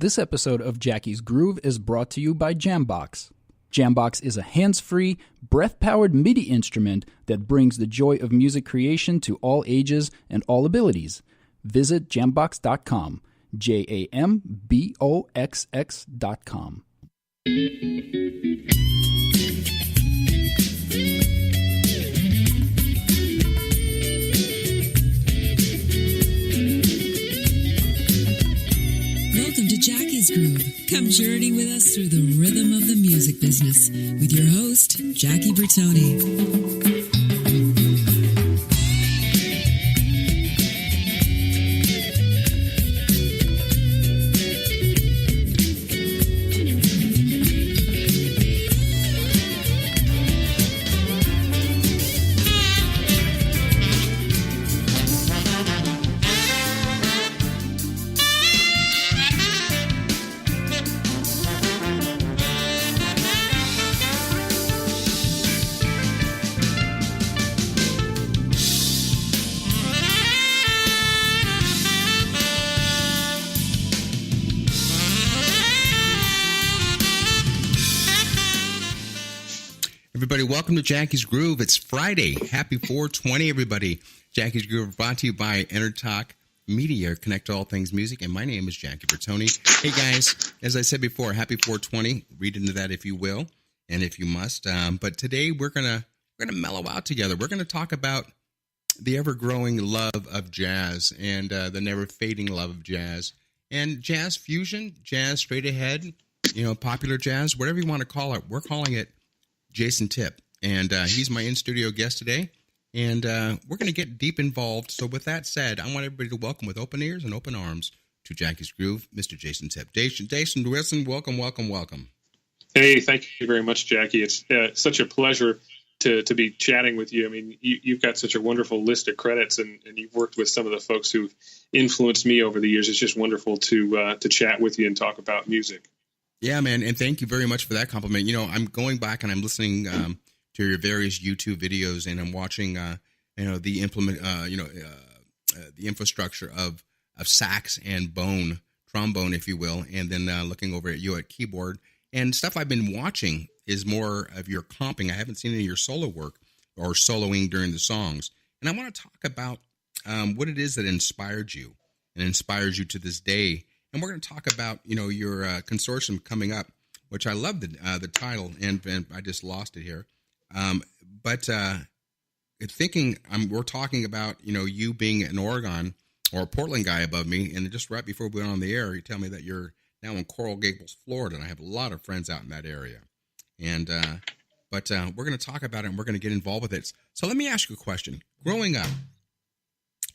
This episode of Jackie's Groove is brought to you by Jambox. Jambox is a hands-free, breath-powered MIDI instrument that brings the joy of music creation to all ages and all abilities. Visit jambox.com, JAMBOXX.com. Welcome to Jackie's Groove. Come journey with us through the rhythm of the music business with your host, Jackie Bertoni. Everybody, welcome to Jackie's Groove. It's Friday. Happy 420, everybody. Jackie's Groove brought to you by EnterTalk Media. Connect to all things music. And my name is Jackie Bertoni. Hey, guys, as I said before, happy 420. Read into that if you will and if you must. But today we're gonna mellow out together. We're going to talk about the ever-growing love of jazz and the never-fading love of jazz. And jazz fusion, jazz straight ahead, popular jazz, whatever you want to call it. We're calling it Jayson Tipp, and he's my in-studio guest today, and we're going to get deep involved. So with that said, I want everybody to welcome with open ears and open arms to Jackie's Groove, Mr. Jayson Tipp. Jayson Wilson, welcome. Hey, thank you very much, Jackie. It's such a pleasure to be chatting with you. I mean, you've got such a wonderful list of credits, and you've worked with some of the folks who've influenced me over the years. It's just wonderful to chat with you and talk about music. Yeah, man, and thank you very much for that compliment. I'm going back and I'm listening to your various YouTube videos, and I'm watching, the infrastructure of sax and trombone, if you will, and then looking over at you at keyboard and stuff I've been watching is more of your comping. I haven't seen any of your solo work or soloing during the songs, and I want to talk about what it is that inspired you and inspires you to this day. And we're going to talk about, your consortium coming up, which I love the title, and I just lost it here. But we're talking about, you being an Oregon or a Portland guy above me, and just right before we went on the air, you tell me that you're now in Coral Gables, Florida, and I have a lot of friends out in that area. And but we're going to talk about it, and we're going to get involved with it. So let me ask you a question. Growing up,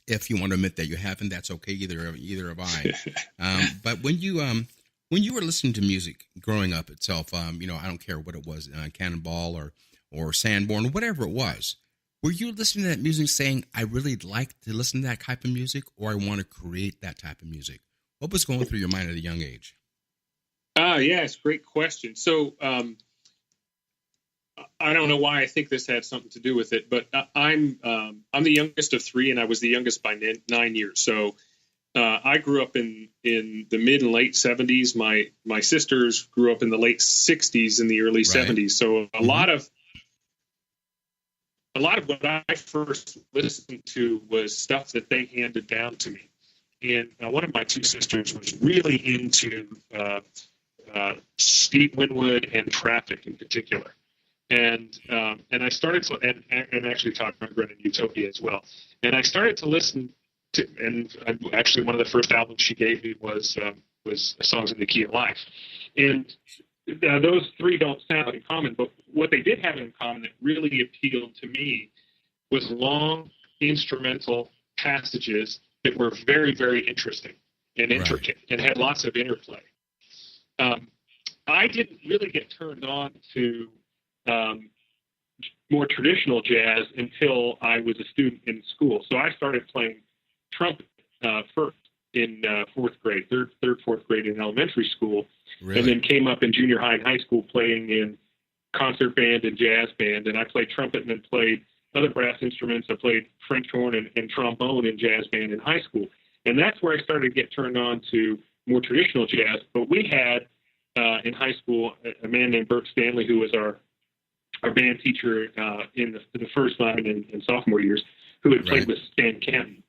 if you want to admit that you haven't, that's okay. Either have I. But when you were listening to music growing up itself, I don't care what it was, Cannonball or Sanborn, whatever it was. Were you listening to that music saying, I really like to listen to that type of music, or I want to create that type of music? What was going through your mind at a young age? Yes, great question. So I don't know why I think this had something to do with it, but I'm the youngest of three, and I was the youngest by 9 years. So I grew up in the mid and late 70s. My sisters grew up in the late 60s and the early 70s. So a lot of what I first listened to was stuff that they handed down to me. And one of my two sisters was really into Steve Winwood and Traffic in particular. And I started to, and actually talk about Gren and Utopia as well. And I started to listen to, and actually one of the first albums she gave me was Songs in the Key of Life. And those three don't sound in common, but what they did have in common that really appealed to me was long instrumental passages that were very, very interesting and intricate and had lots of interplay. I didn't really get turned on to more traditional jazz until I was a student in school. So I started playing trumpet first in fourth grade, fourth grade in elementary school, and then came up in junior high and high school playing in concert band and jazz band. And I played trumpet and then played other brass instruments. I played French horn and trombone in jazz band in high school. And that's where I started to get turned on to more traditional jazz. But we had in high school a man named Bert Stanley, who was our band teacher in the first line and sophomore years, who had played with Stan Kenton.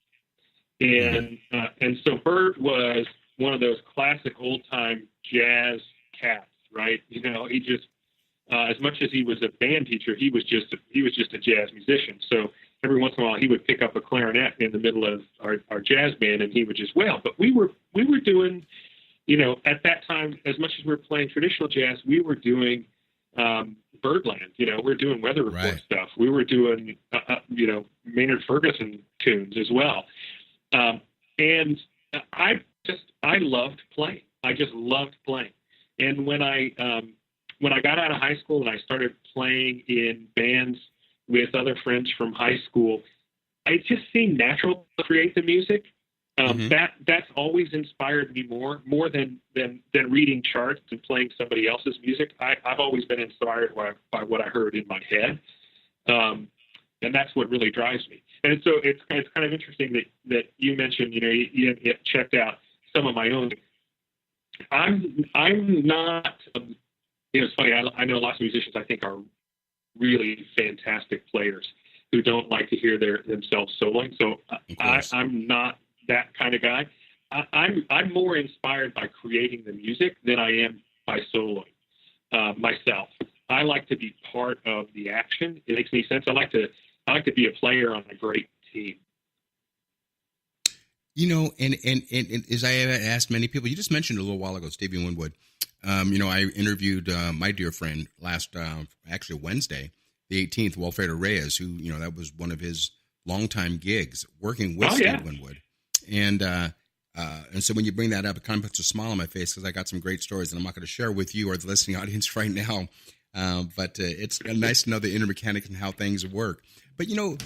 And so Bert was one of those classic old time jazz cats, right? You know, he just as much as he was a band teacher, he was just a jazz musician. So every once in a while, he would pick up a clarinet in the middle of our jazz band, and he would just wail. But we were doing, you know, at that time, as much as we were playing traditional jazz, we were doing Birdland. You know, we're doing Weather Report stuff. We were doing, you know, Maynard Ferguson tunes as well. And I loved playing. I just loved playing. And when I got out of high school and I started playing in bands with other friends from high school, it just seemed natural to create the music. That's always inspired me more than reading charts and playing somebody else's music. I've always been inspired by what I heard in my head, and that's what really drives me. And so it's kind of interesting that you mentioned, you know, you checked out some of my own. I'm not. You know, it's funny. I know lots of musicians I think are really fantastic players who don't like to hear themselves soloing. So I'm not that kind of guy. I'm more inspired by creating the music than I am by soloing myself. I like to be part of the action. It makes any sense. I like to be a player on a great team. You know, and as I have asked many people, you just mentioned a little while ago, Stevie Winwood. You know, I interviewed my dear friend last, actually Wednesday, the 18th, Wilfredo Reyes, who, you know, that was one of his longtime gigs working with Steve Winwood. And so when you bring that up, it kind of puts a smile on my face because I got some great stories that I'm not going to share with you or the listening audience right now. But it's nice to know the inner mechanics and how things work. But, you know,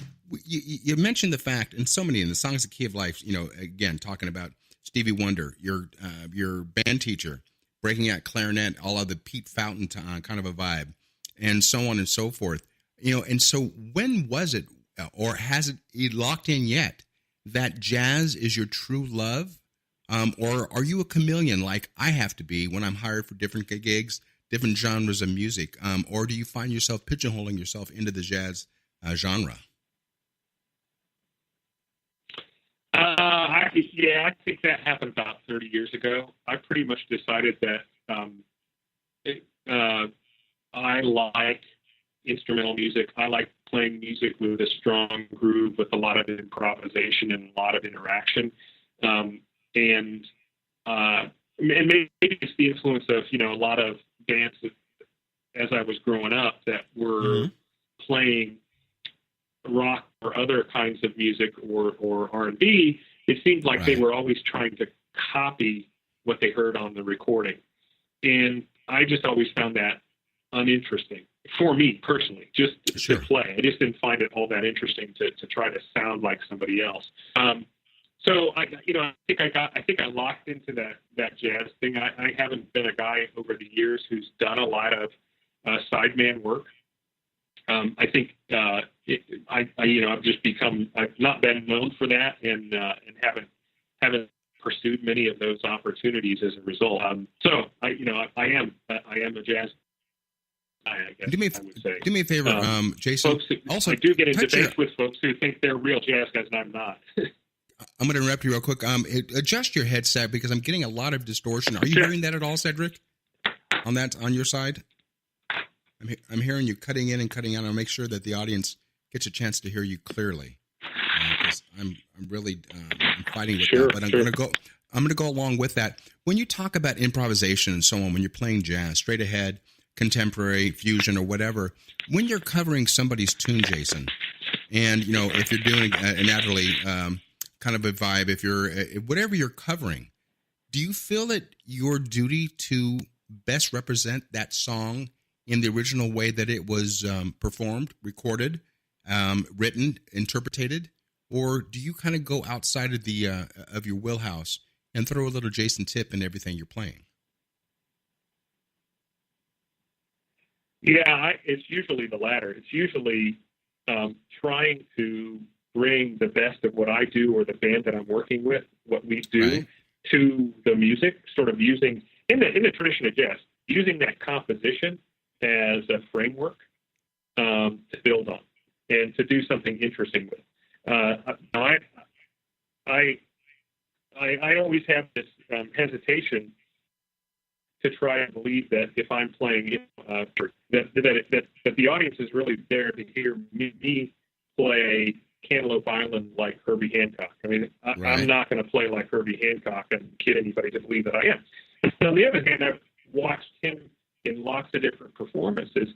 you mentioned the fact, and so many in the Songs, The Key of Life, you know, again, talking about Stevie Wonder, your band teacher, breaking out clarinet, all of the Pete Fountain kind of a vibe, and so on and so forth. You know, and so when was it, or has it locked in yet, that jazz is your true love? Or are you a chameleon like I have to be when I'm hired for different gigs, different genres of music? Or do you find yourself pigeonholing yourself into the jazz genre? I think that happened about 30 years ago. I pretty much decided that I like instrumental music. I like playing music with a strong groove, with a lot of improvisation and a lot of interaction. And maybe it's the influence of, you know, a lot of bands that, as I was growing up, that were playing rock or other kinds of music or R&B. It seemed like they were always trying to copy what they heard on the recording. And I just always found that uninteresting for me personally, just to play. I just didn't find it all that interesting to try to sound like somebody else. So I think I locked into that jazz thing. I haven't been a guy over the years who's done a lot of sideman work. I think I've not been known for that, and haven't pursued many of those opportunities as a result. So I am a jazz guy, I guess. Do me a favor, Jayson. I do get in debates with folks who think they're real jazz guys, and I'm not. I'm going to interrupt you real quick. Adjust your headset because I'm getting a lot of distortion. Are you hearing that at all, Cedric? On your side? I'm hearing you cutting in and cutting out. I'll make sure that the audience gets a chance to hear you clearly. I'm really I'm fighting with that, but I'm going to go along with that. When you talk about improvisation and so on, when you're playing jazz, straight ahead, contemporary, fusion, or whatever, when you're covering somebody's tune, Jayson, and you know if you're doing an Natalie kind of a vibe, if you're whatever you're covering, do you feel it your duty to best represent that song in the original way that it was performed, recorded, written, interpreted, or do you kind of go outside of the of your wheelhouse and throw a little Jayson Tipp in everything you're playing? Yeah, it's usually the latter. It's usually trying to bring the best of what I do or the band that I'm working with, what we do, to the music, sort of using in the tradition of jazz, using that composition as a framework to build on and to do something interesting with. I always have this hesitation to try and believe that if I'm playing, that the audience is really there to hear me play Cantaloupe Island like Herbie Hancock. I mean, I'm not going to play like Herbie Hancock and kid anybody to believe that I am. On the other hand, I've watched him in lots of different performances.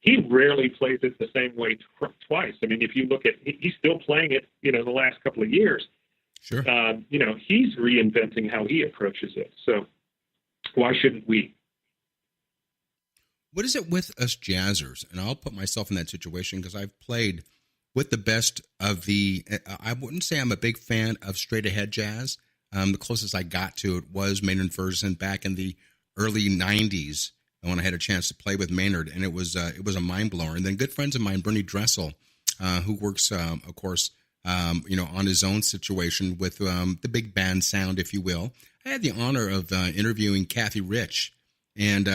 He rarely plays it the same way twice. I mean, if you look at, he's still playing it, the last couple of years. Sure. He's reinventing how he approaches it. So why shouldn't we? What is it with us jazzers? And I'll put myself in that situation because I've played with the best of I wouldn't say I'm a big fan of straight ahead jazz. The closest I got to it was Maynard Ferguson back in the early 90s when I had a chance to play with Maynard, and it was a mind blower. And then good friends of mine, Bernie Dressel, who works, of course, on his own situation with the big band sound, if you will. I had the honor of interviewing Kathy Rich and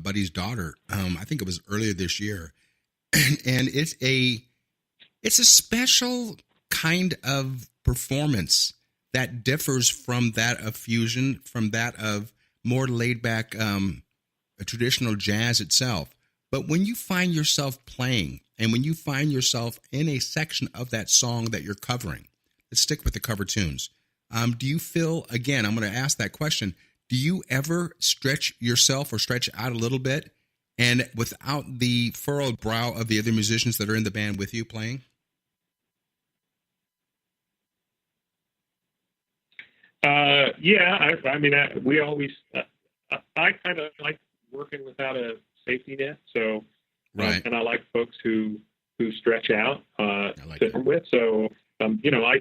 Buddy's daughter. I think it was earlier this year, and it's a special kind of performance that differs from that of fusion, from that of more laid back traditional jazz itself. But when you find yourself playing, and when you find yourself in a section of that song that you're covering, let's stick with the cover tunes. Do you feel, again, I'm going to ask that question, do you ever stretch yourself or stretch out a little bit and without the furrowed brow of the other musicians that are in the band with you playing? Yeah, we always, I kind of like working without a safety net. So, and I like folks who stretch out to work with. So, I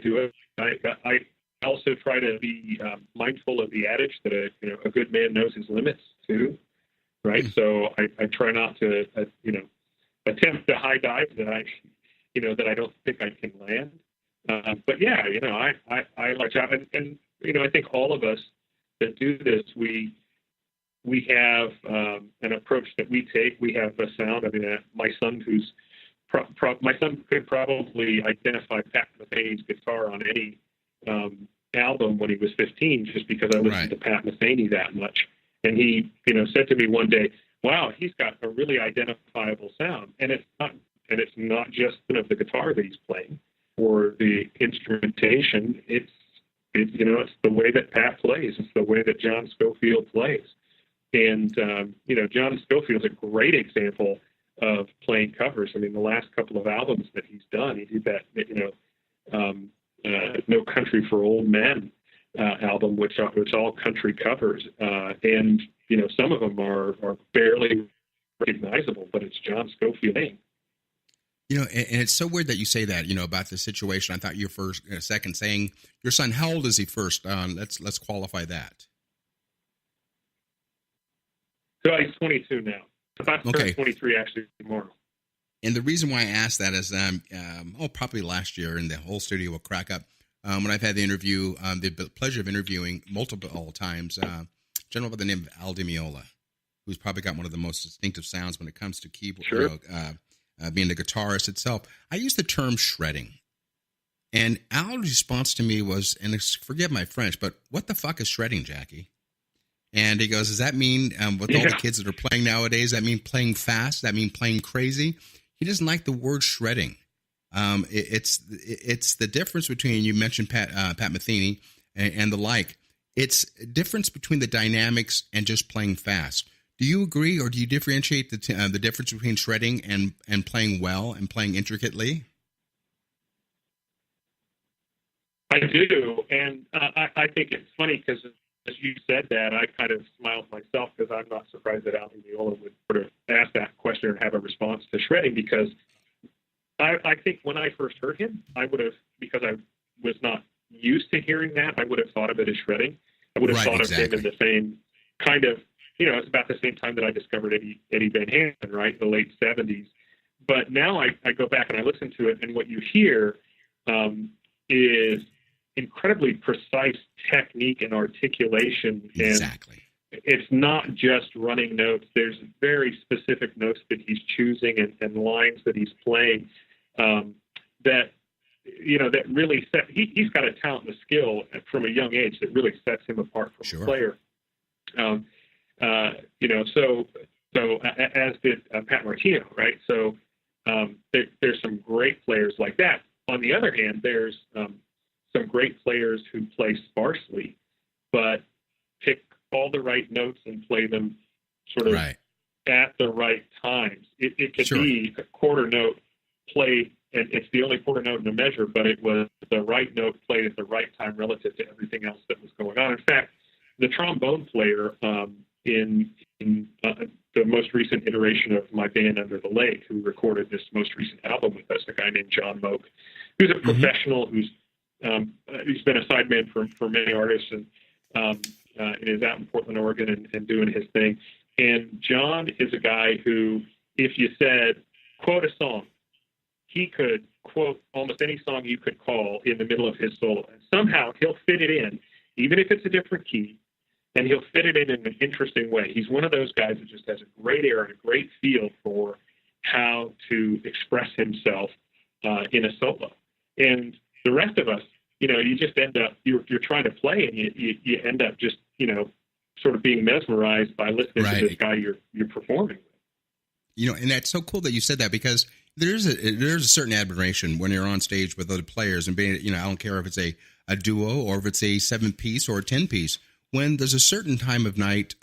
do it. I also try to be mindful of the adage that a good man knows his limits too, right? So I try not to, attempt a high dive that I don't think I can land. But yeah, I like out, and I think all of us that do this, we have an approach that we take. We have a sound. I mean, my son, who's my son, could probably identify Pat Metheny's guitar on any album when he was 15, just because I listened to Pat Metheny that much. And he, said to me one day, "Wow, he's got a really identifiable sound." And it's not just of the guitar that he's playing or the instrumentation. It's the way that Pat plays. It's the way that John Scofield plays. And, John Scofield's a great example of playing covers. I mean, the last couple of albums that he's done, he did that, No Country for Old Men album, which all country covers. And, some of them are barely recognizable, but it's John Scofield. And it's so weird that you say that, about the situation. I thought you were second saying your son, how old is he first? Let's qualify that. So he's 22 now. About to turn 23 actually tomorrow. And the reason why I asked that is, probably last year, and the whole studio will crack up, when I've had the pleasure of interviewing multiple times, a gentleman by the name of Al Di Meola, who's probably got one of the most distinctive sounds when it comes to keyboard, being the guitarist itself. I use the term shredding. And Al's response to me was, and forgive my French, but what the fuck is shredding, Jackie? And he goes, does that mean, with all the kids that are playing nowadays, that mean playing fast? That mean playing crazy? He doesn't like the word shredding. It's the difference between, you mentioned Pat Metheny and the like. It's a difference between the dynamics and just playing fast. Do you agree, or do you differentiate the difference between shredding and playing well and playing intricately? I do, and I think it's funny because as you said that, I kind of smiled myself because I'm not surprised that Al Di Meola would sort of ask that question or have a response to shredding, because I think when I first heard him, I would have, because I was not used to hearing that, I would have thought of it as shredding. I would have thought of him in the same kind of, it's about the same time that I discovered Eddie Van Halen, right, the late 70s. But now I go back and I listen to it, and what you hear is incredibly precise technique and articulation. Exactly. And it's not just running notes. There's very specific notes that he's choosing and lines that he's playing that really set. He's got a talent and a skill from a young age that really sets him apart from a player. So as did Pat Martino, right? So there's some great players like that. On the other hand, there's some great players who play sparsely, but pick all the right notes and play them sort of at the right times. It could be a quarter note played, and it's the only quarter note in a measure, but it was the right note played at the right time relative to everything else that was going on. In fact, the trombone player in the most recent iteration of my band Under the Lake, who recorded this most recent album with us, a guy named John Moak, who's a professional, who's been a sideman for many artists, and is out in Portland, Oregon, and doing his thing. And John is a guy who, if you said, quote a song, he could quote almost any song you could call in the middle of his solo. And somehow he'll fit it in, even if it's a different key, and he'll fit it in an interesting way. He's one of those guys that just has a great ear and a great feel for how to express himself in a solo. And the rest of us, you just end up, you're trying to play, and you end up just, sort of being mesmerized by listening to this guy you're performing with. And that's so cool that you said that, because there's a certain admiration when you're on stage with other players and being, I don't care if it's a duo or if it's a 7-piece or a 10-piece. When there's a certain time of night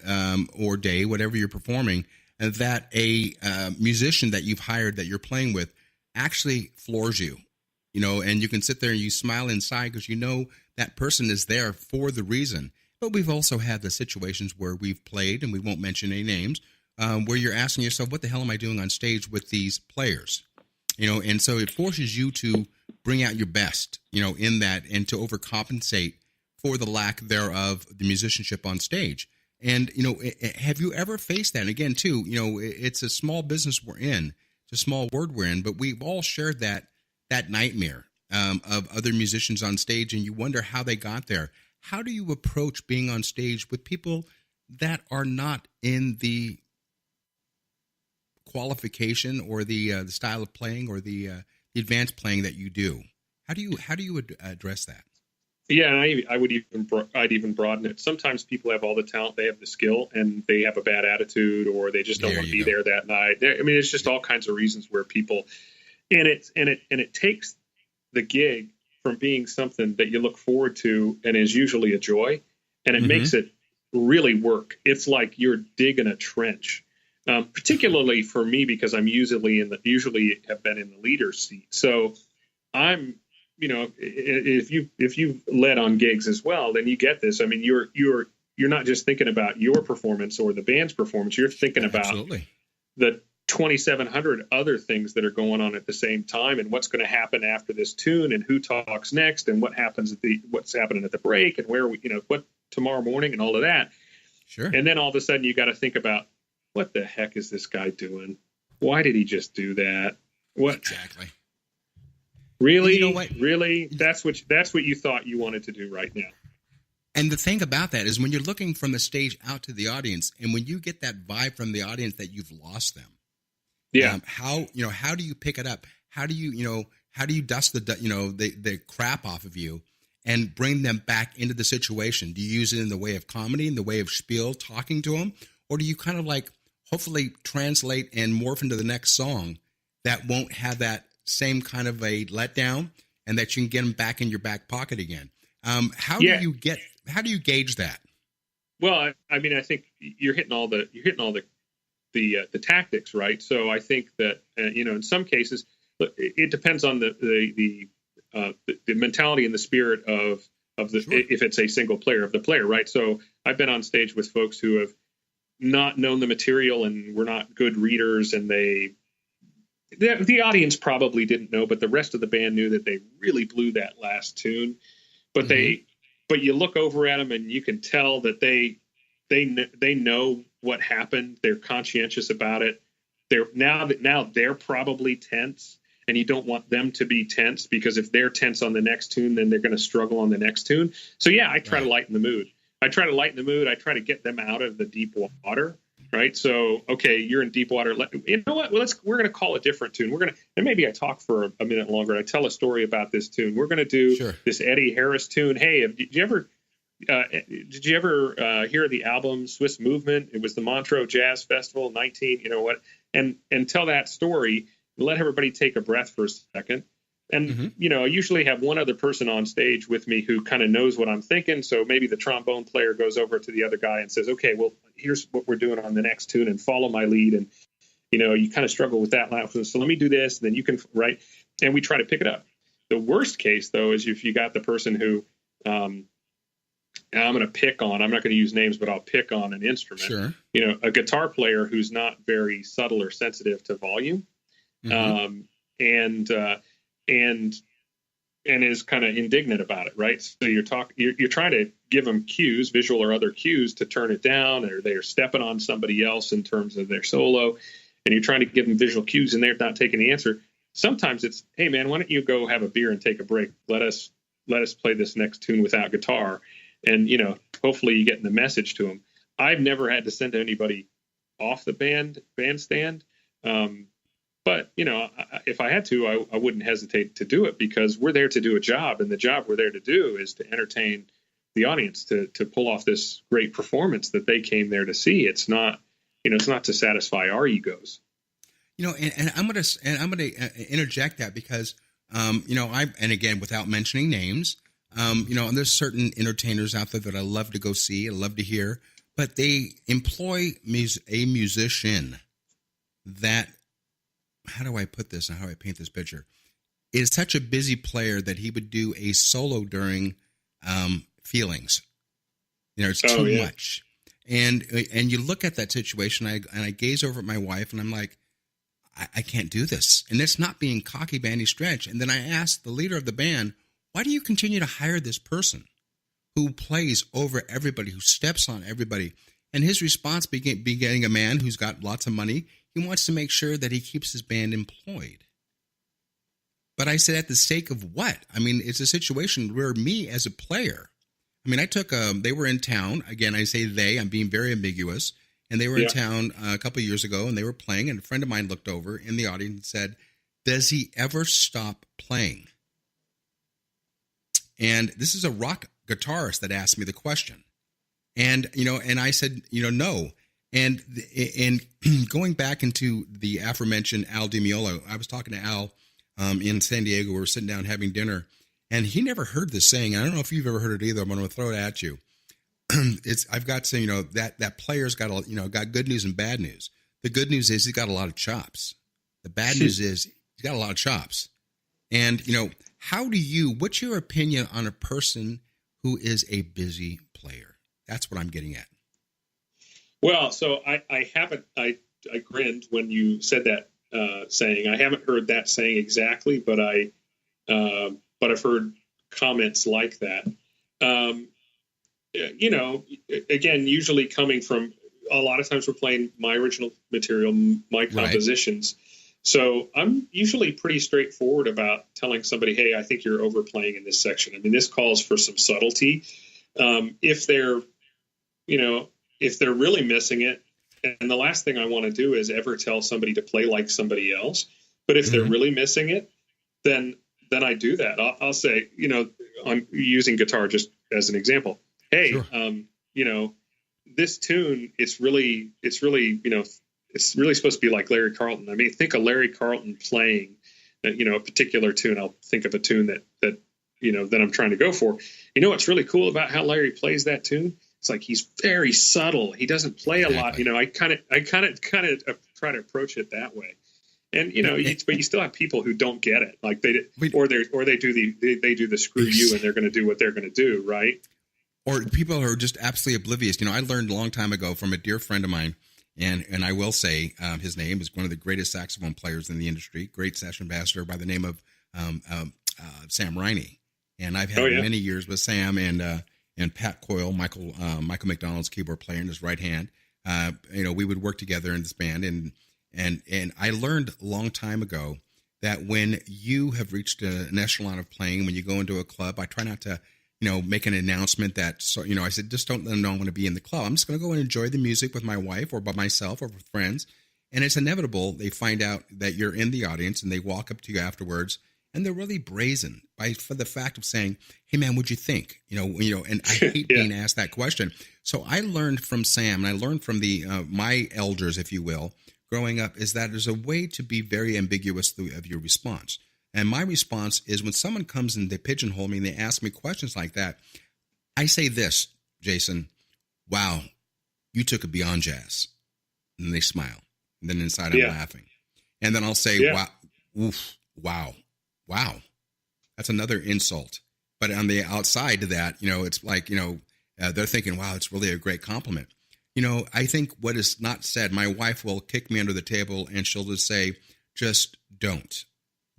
or day, whatever you're performing, that a musician that you've hired that you're playing with actually floors you, and you can sit there and you smile inside because that person is there for the reason. But we've also had the situations where we've played, and we won't mention any names, where you're asking yourself, what the hell am I doing on stage with these players? And so it forces you to bring out your best, in that, and to overcompensate for the lack thereof the musicianship on stage. And, have you ever faced that? And again, too, it's a small business we're in. It's a small word we're in, but we've all shared that nightmare of other musicians on stage, and you wonder how they got there. How do you approach being on stage with people that are not in the qualification or the style of playing or the advanced playing that you do? How do you address that? Yeah, and I'd even broaden it. Sometimes people have all the talent, they have the skill, and they have a bad attitude, or they just don't want to be there that night. I mean, it's just all kinds of reasons where people, and it takes the gig from being something that you look forward to and is usually a joy, and it makes it really work. It's like you're digging a trench. Particularly for me, because I'm usually have been in the leader's seat. So I'm, if you've led on gigs as well, then you get this. I mean, you're not just thinking about your performance or the band's performance. You're thinking about the 2,700 other things that are going on at the same time, and what's going to happen after this tune, and who talks next, and what's happening at the break, and where what tomorrow morning, and all of that. Sure. And then all of a sudden you got to think about, what the heck is this guy doing? Why did he just do that? What exactly? Really? You know what? Really? That's what you thought you wanted to do right now. And the thing about that is when you're looking from the stage out to the audience, and when you get that vibe from the audience that you've lost them, how do you pick it up? How do you dust the crap off of you and bring them back into the situation? Do you use it in the way of comedy, in the way of spiel, talking to them, or do you kind of like hopefully translate and morph into the next song that won't have that same kind of a letdown, and that you can get them back in your back pocket again? How do you gauge that? Well, I mean, I think you're hitting all the tactics, right? So I think that in some cases, it depends on the mentality and the spirit of the if it's a single player of the player, right? So I've been on stage with folks who have not known the material and were not good readers, and the audience probably didn't know, but the rest of the band knew that they really blew that last tune. But but you look over at them and you can tell that they know what happened. They're conscientious about it. They're now they're probably tense, and you don't want them to be tense, because if they're tense on the next tune, then they're going to struggle on the next tune. So yeah, I try to lighten the mood. I try to get them out of the deep water. Right. So, okay, you're in deep water. You know what? We're going to call a different tune. And maybe I talk for a minute longer. I tell a story about this tune. We're going to do this Eddie Harris tune. Hey, did you ever hear the album Swiss Movement? It was the Montreux Jazz Festival, and tell that story. Let everybody take a breath for a second. And, I usually have one other person on stage with me who kind of knows what I'm thinking. So maybe the trombone player goes over to the other guy and says, okay, well, here's what we're doing on the next tune, and follow my lead. And, you kind of struggle with that. So let me do this, and then you can write, and we try to pick it up. The worst case, though, is if you got the person who I'm going to pick on, I'm not going to use names, but I'll pick on an instrument, a guitar player who's not very subtle or sensitive to volume. And is kind of indignant about it, right? So you're trying to give them cues, visual or other cues, to turn it down, or they're stepping on somebody else in terms of their solo, and you're trying to give them visual cues, and they're not taking the answer. Sometimes it's, hey man, why don't you go have a beer and take a break? Let us play this next tune without guitar, and hopefully you get the message to them. I've never had to send anybody off the bandstand. But, if I had to, I wouldn't hesitate to do it, because we're there to do a job, and the job we're there to do is to entertain the audience, to pull off this great performance that they came there to see. It's not, it's not to satisfy our egos. And I'm going to interject that because, and again, without mentioning names, and there's certain entertainers out there that I love to go see, I love to hear, but they employ a musician that, how do I put this and how do I paint this picture, is such a busy player that he would do a solo during feelings. It's too much. And you look at that situation, and I gaze over at my wife, and I'm like, I can't do this. And it's not being cocky by any stretch. And then I asked the leader of the band, why do you continue to hire this person who plays over everybody, who steps on everybody? And his response being a man who's got lots of money, he wants to make sure that he keeps his band employed. But I said, at the sake of what? I mean, it's a situation where me as a player, they were in town. Again, I say they, I'm being very ambiguous. And they were in town a couple of years ago, and they were playing, and a friend of mine looked over in the audience and said, does he ever stop playing? And this is a rock guitarist that asked me the question. And, and I said, no. And going back into the aforementioned Al Di Meola, I was talking to Al in San Diego. We were sitting down having dinner, and he never heard this saying. I don't know if you've ever heard it either. I'm going to throw it at you. I've got to say, that player's got got good news and bad news. The good news is he's got a lot of chops. The bad news is he's got a lot of chops. And, what's your opinion on a person who is a busy player? That's what I'm getting at. Well, so I haven't, I grinned when you said that saying. I haven't heard that saying exactly, but I've heard comments like that. Again, usually coming from, a lot of times we're playing my original material, my compositions. Right. So I'm usually pretty straightforward about telling somebody, hey, I think you're overplaying in this section. I mean, this calls for some subtlety. If they're really missing it, and the last thing I want to do is ever tell somebody to play like somebody else. But if they're really missing it, then I do that. I'll say, I'm using guitar just as an example. Hey, sure. This tune, it's really supposed to be like Larry Carlton. I mean, think of Larry Carlton playing, a particular tune. I'll think of a tune that I'm trying to go for. What's really cool about how Larry plays that tune? It's like he's very subtle. He doesn't play a lot. I kind of try to approach it that way. And but you still have people who don't get it, like they do the screw you, and they're going to do what they're going to do, right? Or people who are just absolutely oblivious. I learned a long time ago from a dear friend of mine, and I will say his name is one of the greatest saxophone players in the industry, great session ambassador by the name of Sam Riney. And I've had many years with Sam and Pat Coyle, Michael McDonald's keyboard player in his right hand. We would work together in this band, and I learned a long time ago that when you have reached an echelon of playing, when you go into a club, I try not to, make an announcement that, I said, just don't let them know I want to be in the club. I'm just going to go and enjoy the music with my wife or by myself or with friends. And it's inevitable they find out that you're in the audience and they walk up to you afterwards and they're really brazen for the fact of saying, hey man, what'd you think? And I hate being asked that question. So I learned from Sam and I learned from my elders, if you will, growing up, is that there's a way to be very ambiguous of your response. And my response is when someone comes and they pigeonhole me and they ask me questions like that, I say this, Jayson, wow, you took it beyond jazz. And they smile. And then inside I'm laughing. And then I'll say, wow. That's another insult. But on the outside to that, it's like, they're thinking, wow, it's really a great compliment. I think what is not said, my wife will kick me under the table and she'll just say, just don't.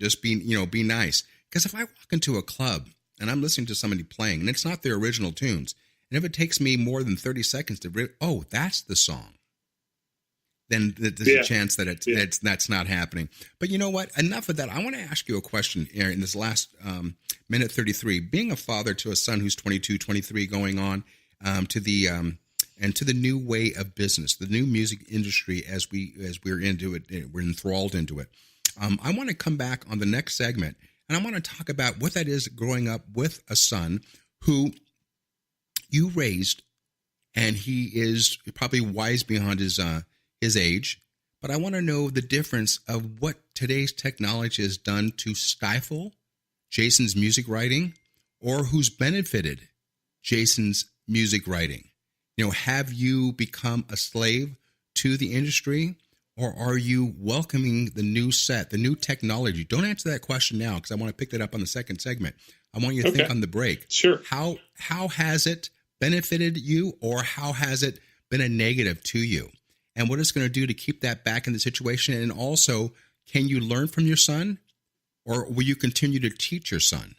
Just be nice. Because if I walk into a club and I'm listening to somebody playing and it's not their original tunes, and if it takes me more than 30 seconds to that's the song, then there's a chance that that's not happening. But you know what? Enough of that. I want to ask you a question in this last minute 33. Being a father to a son who's 22, 23, going on to the new way of business, the new music industry as we're into it, we're enthralled into it. I want to come back on the next segment, and I want to talk about what that is growing up with a son who you raised, and he is probably wise beyond his age. But I want to know the difference of what today's technology has done to stifle Jayson's music writing, or who's benefited Jayson's music writing. Have you become a slave to the industry? Or are you welcoming the new set, the new technology? Don't answer that question now because I want to pick that up on the second segment. I want you to think on the break. Sure. How has it benefited you, or how has it been a negative to you? And what it's going to do to keep that back in the situation? And also, can you learn from your son, or will you continue to teach your son?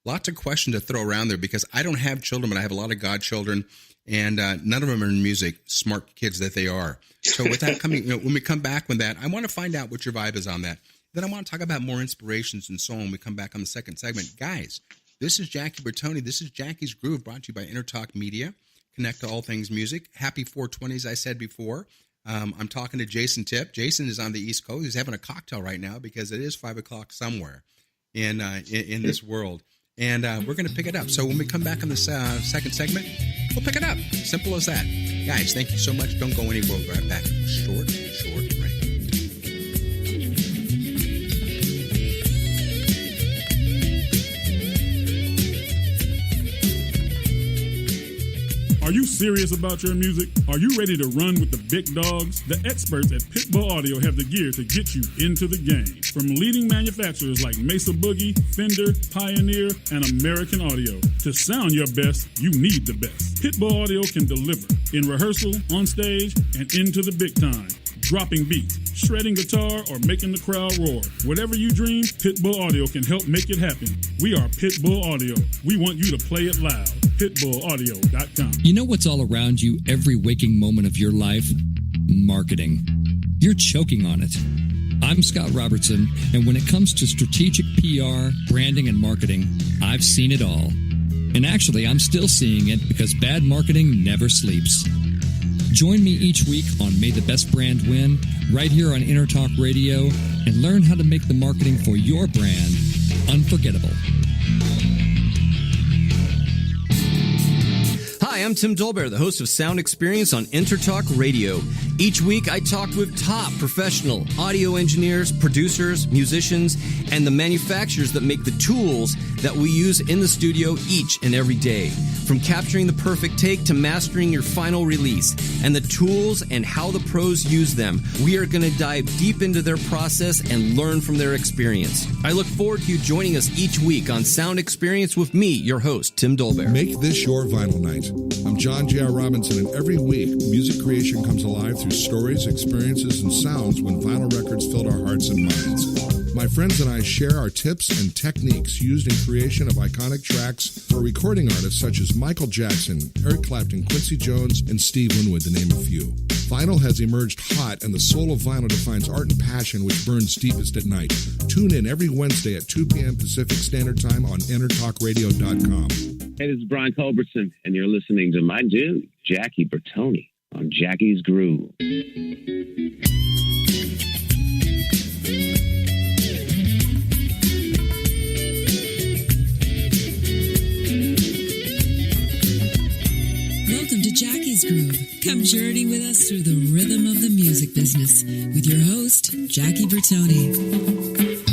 Lots of questions to throw around there because I don't have children, but I have a lot of godchildren. And none of them are in music, smart kids that they are. So with that coming, when we come back with that, I want to find out what your vibe is on that. Then I want to talk about more inspirations and so on when we come back on the second segment. Guys, this is Jackie Bertoni. This is Jackie's Groove, brought to you by Intertalk Media. Connect to all things music. Happy 420, as I said before. I'm talking to Jayson Tipp. Jayson is on the East Coast. He's having a cocktail right now because it is 5 o'clock somewhere in this world. And we're going to pick it up. So when we come back on the second segment, we'll pick it up. Simple as that. Guys, thank you so much. Don't go anywhere. We'll be right back. Short break. Are you serious about your music? Are you ready to run with the big dogs? The experts at Pitbull Audio have the gear to get you into the game. From leading manufacturers like Mesa Boogie, Fender, Pioneer, and American Audio. To sound your best, you need the best. Pitbull Audio can deliver in rehearsal, on stage, and into the big time. Dropping beats, shredding guitar, or making the crowd roar. Whatever you dream, Pitbull Audio can help make it happen. We are Pitbull Audio. We want you to play it loud. PitbullAudio.com. You know what's all around you every waking moment of your life? Marketing. You're choking on it. I'm Scott Robertson, and when it comes to strategic PR, branding, and marketing, I've seen it all. And actually, I'm still seeing it because bad marketing never sleeps. Join me each week on May the Best Brand Win, right here on Intertalk Radio, and learn how to make the marketing for your brand unforgettable. Hi, I'm Tim Dolbear, the host of Sound Experience on Intertalk Radio. Each week, I talk with top professional audio engineers, producers, musicians, and the manufacturers that make the tools that we use in the studio each and every day. From capturing the perfect take to mastering your final release, and the tools and how the pros use them, we are going to dive deep into their process and learn from their experience. I look forward to you joining us each week on Sound Experience with me, your host, Tim Dolbear. Make this your vinyl night. I'm John J.R. Robinson, and every week, music creation comes alive through stories, experiences, and sounds when vinyl records filled our hearts and minds. My friends and I share our tips and techniques used in creation of iconic tracks for recording artists such as Michael Jackson, Eric Clapton, Quincy Jones, and Steve Winwood, to name a few. Vinyl has emerged hot, and the soul of vinyl defines art and passion which burns deepest at night. Tune in every Wednesday at 2 p.m. Pacific Standard Time on EnterTalkRadio.com. Hey, this is Brian Culbertson, and you're listening to my dude, Jackie Bertoni, on Jackie's Groove. Welcome to Jackie's Groove. Come journey with us through the rhythm of the music business with your host, Jackie Bertoni.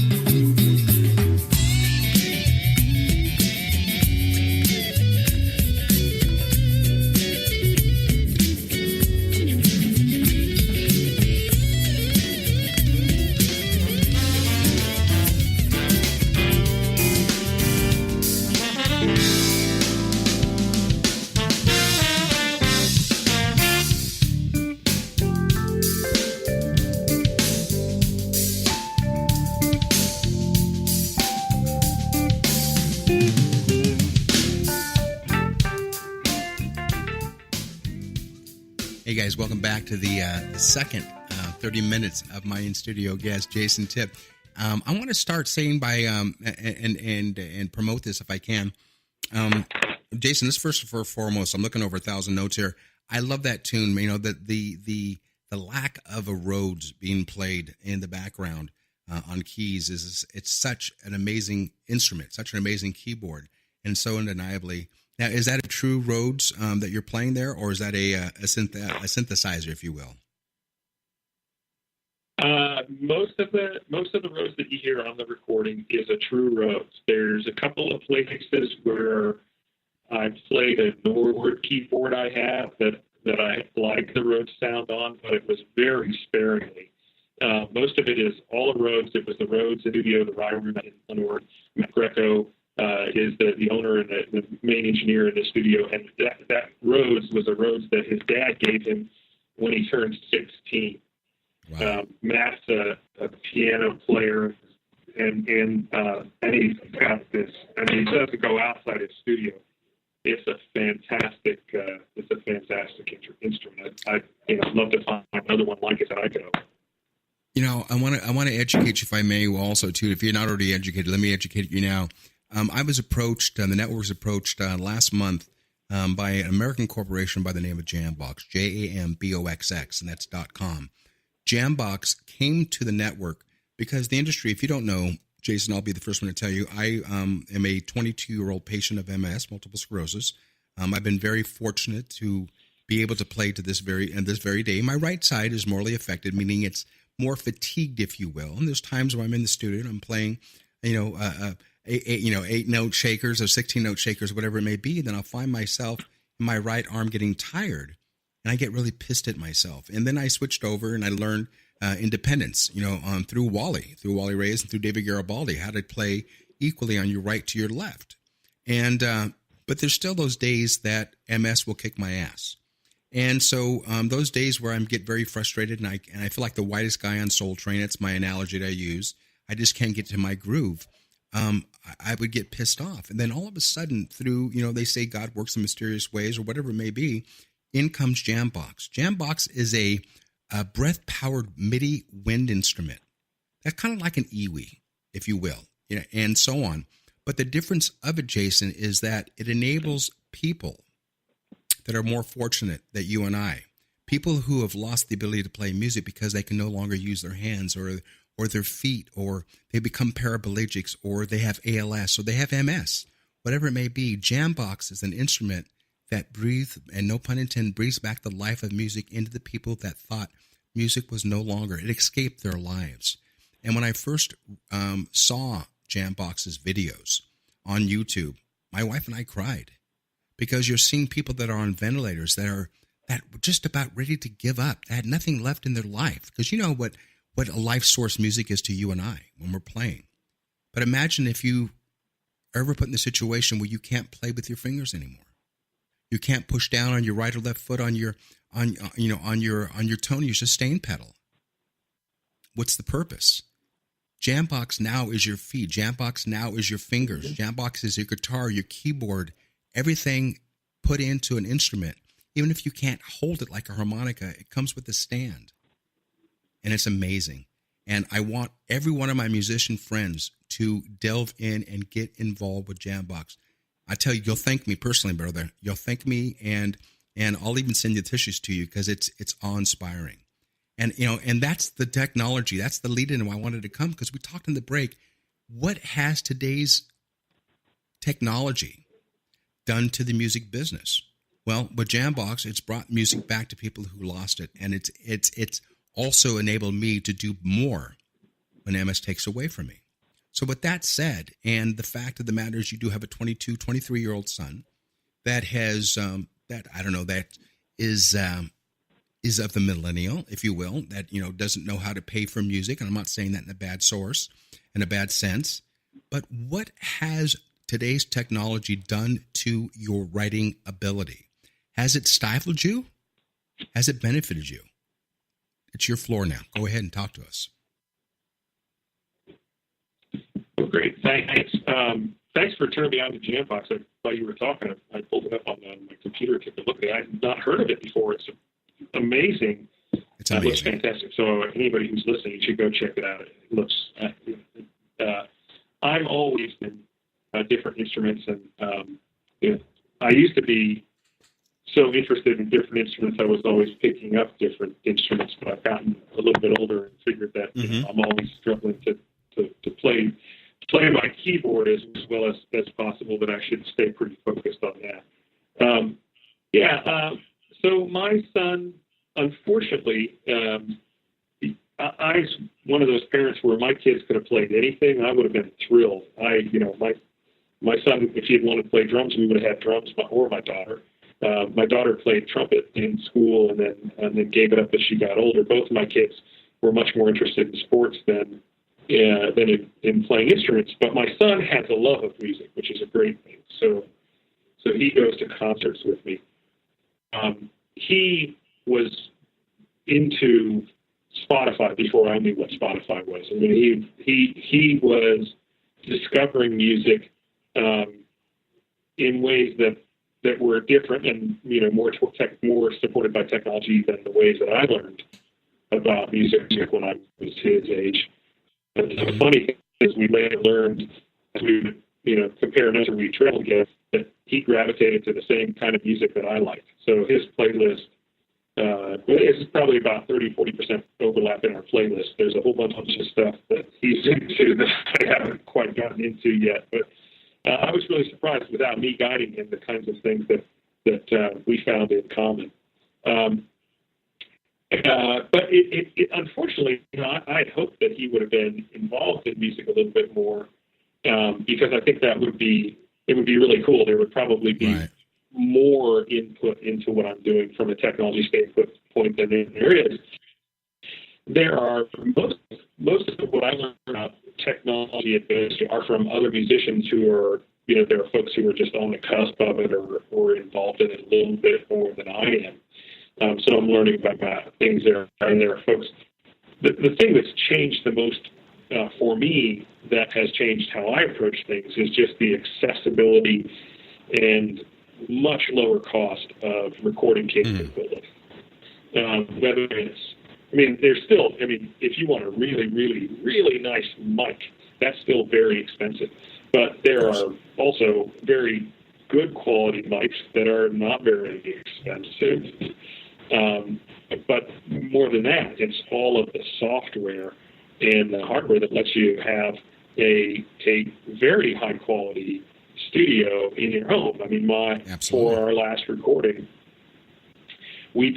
Hey guys, welcome back to the second 30 minutes of my in-studio guest, Jayson Tipp. I want to start saying by and promote this if I can. Jayson, this first and foremost, I'm looking over 1,000 notes here. I love that tune. You know, the lack of a Rhodes being played in the background on keys it's such an amazing instrument, such an amazing keyboard, and so undeniably. Now, is that a true Rhodes that you're playing there, or is that a synthesizer, if you will? Most of the Rhodes that you hear on the recording is a true Rhodes. There's a couple of places where I've played a Norwood keyboard I have that I like the Rhodes sound on, but it was very sparingly. Most of it is all Rhodes. It was the Rhodes studio, the Rye Room in Norwood. Matt Greco is the owner and the main engineer in the studio, and that Rhodes was a Rhodes that his dad gave him when he turned 16. Wow. Matt's a piano player, and he's got this. I mean, he doesn't go outside his studio. It's a fantastic instrument. I'd love to find another one like it that I go. You know, I want to educate you, if I may, also too. If you're not already educated, let me educate you now. I was approached, the network was approached last month by an American corporation by the name of Jambox, Jamboxx, and that's .com. Jambox came to the network because the industry, if you don't know, Jayson, I'll be the first one to tell you, I am a 22-year-old patient of MS, multiple sclerosis. I've been very fortunate to be able to play to this very day. My right side is mortally affected, meaning it's more fatigued, if you will. And there's times when I'm in the studio and I'm playing, 8-note shakers or 16-note shakers, whatever it may be. Then I'll find myself in my right arm getting tired, and I get really pissed at myself. And then I switched over and I learned independence, through Wally Reyes and through David Garibaldi, how to play equally on your right to your left. And but there's still those days that MS will kick my ass. And so those days where I get very frustrated and I feel like the whitest guy on Soul Train, it's my analogy that I use, I just can't get to my groove. I would get pissed off. And then all of a sudden through, they say God works in mysterious ways or whatever it may be, in comes Jambox. Jambox is a breath-powered MIDI wind instrument. That's kind of like an EWI, if you will, and so on. But the difference of it, Jayson, is that it enables people that are more fortunate than you and I, people who have lost the ability to play music because they can no longer use their hands or their feet, or they become paraplegics, or they have ALS, or they have MS, whatever it may be. Jambox is an instrument that breathes, and no pun intended, breathes back the life of music into the people that thought music was no longer. It escaped their lives. And when I first saw Jambox's videos on YouTube, my wife and I cried, because you're seeing people that are on ventilators that were just about ready to give up. They had nothing left in their life, because you know what a life source music is to you and I when we're playing. But imagine if you are ever put in the situation where you can't play with your fingers anymore. You can't push down on your right or left foot on your tone, your sustain pedal. What's the purpose? Jambox now is your feet. Jambox now is your fingers. Jambox is your guitar, your keyboard, everything put into an instrument Even if you can't hold it like a harmonica, it comes with a stand. And it's amazing. And I want every one of my musician friends to delve in and get involved with Jambox. I tell you, you'll thank me personally, brother. You'll thank me, and I'll even send the tissues to you because it's awe-inspiring. And and that's the technology. That's the lead-in why I wanted to come, because we talked in the break. What has today's technology done to the music business? Well, with Jambox, it's brought music back to people who lost it, and it's also enabled me to do more when MS takes away from me. So with that said, and the fact of the matter is you do have a 22, 23-year-old son that has, that is of the millennial, if you will, that, doesn't know how to pay for music. And I'm not saying that in a bad source, in a bad sense. But what has today's technology done to your writing ability? Has it stifled you? Has it benefited you? It's your floor now. Go ahead and talk to us. Oh, great. Thanks. Thanks for turning me on to Jambox. While you were talking, I pulled it up on my computer to look at it. I had not heard of it before. It's amazing. It's amazing. It looks fantastic. So anybody who's listening should go check it out. It looks. I've always been different instruments, and I used to be so interested in different instruments. I was always picking up different instruments, but I've gotten a little bit older and figured that I'm always struggling to play my keyboard as well as possible, that I should stay pretty focused on that. So my son, unfortunately, I was one of those parents where my kids could have played anything. I would have been thrilled. My son, if he had wanted to play drums, we would have had drums, or my daughter. My daughter played trumpet in school and then gave it up as she got older. Both of my kids were much more interested in sports than in playing instruments. But my son has a love of music, which is a great thing. So he goes to concerts with me. He was into Spotify before I knew what Spotify was. I mean, he was discovering music in ways that were different and more supported by technology than the ways that I learned about music when I was his age. And the funny thing is, we later learned, as we would compare notes or we traveled together, that he gravitated to the same kind of music that I liked. So his playlist is probably about 30-40% overlap in our playlist. There's a whole bunch of stuff that he's into that I haven't quite gotten into yet, but I was really surprised, without me guiding him, the kinds of things that we found in common. But it unfortunately, I had hoped that he would have been involved in music a little bit more, because I think it would be really cool. There would probably be more input into what I'm doing from a technology standpoint than there is. There are most of what I learned about technology advantage are from other musicians who are, there are folks who are just on the cusp of it or involved in it a little bit more than I am. So I'm learning about things there, and there are folks. The thing that's changed the most for me, that has changed how I approach things, is just the accessibility and much lower cost of recording capability. Whether it's, if you want a really, really, really nice mic, that's still very expensive. But there are also very good quality mics that are not very expensive. But more than that, it's all of the software and the hardware that lets you have a very high quality studio in your home. I mean, for our last recording, we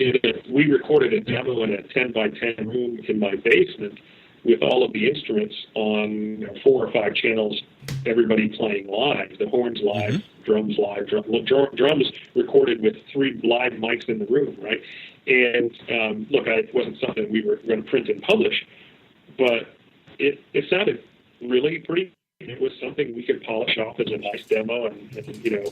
recorded a demo in a 10 by 10 room in my basement with all of the instruments on 4 or 5 channels, everybody playing live, the horns live, drums live, drums recorded with 3 live mics in the room, right? And look, it wasn't something we were going to print and publish, but it sounded really pretty. It was something we could polish off as a nice demo and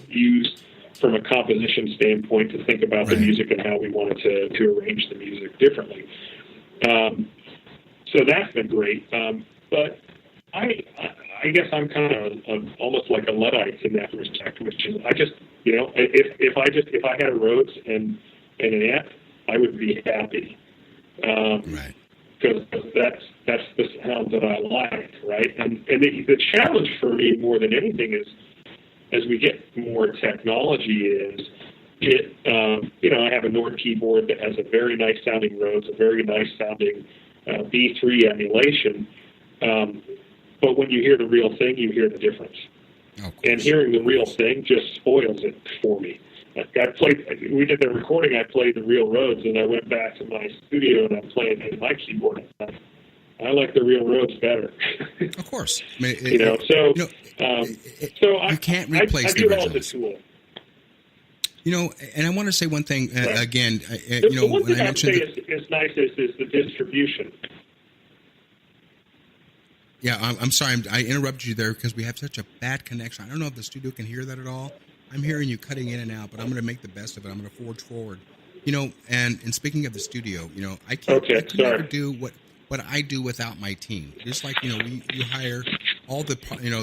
use from a composition standpoint to think about the music and how we wanted to arrange the music differently. So that's been great. But I guess I'm kind of almost like a Luddite in that respect, which is I just, if I had a Rhodes and an amp, I would be happy. Right. Because that's the sound that I like, right? And the challenge for me more than anything is, as we get more technology, is I have a Nord keyboard that has a very nice sounding Rhodes, a very nice sounding B3 emulation. But when you hear the real thing, you hear the difference. And hearing the real thing just spoils it for me. We did the recording, I played the real Rhodes, and I went back to my studio and I'm playing in my keyboard. I like the real Rhodes better. Of course. So you can't replace the originals. And I want to say one thing again. The one thing I would say is nice is the distribution. Yeah, I'm sorry. I interrupted you there because we have such a bad connection. I don't know if the studio can hear that at all. I'm hearing you cutting in and out, but I'm going to make the best of it. I'm going to forge forward. And speaking of the studio, I can never do what I do without my team. Just like, you hire all the,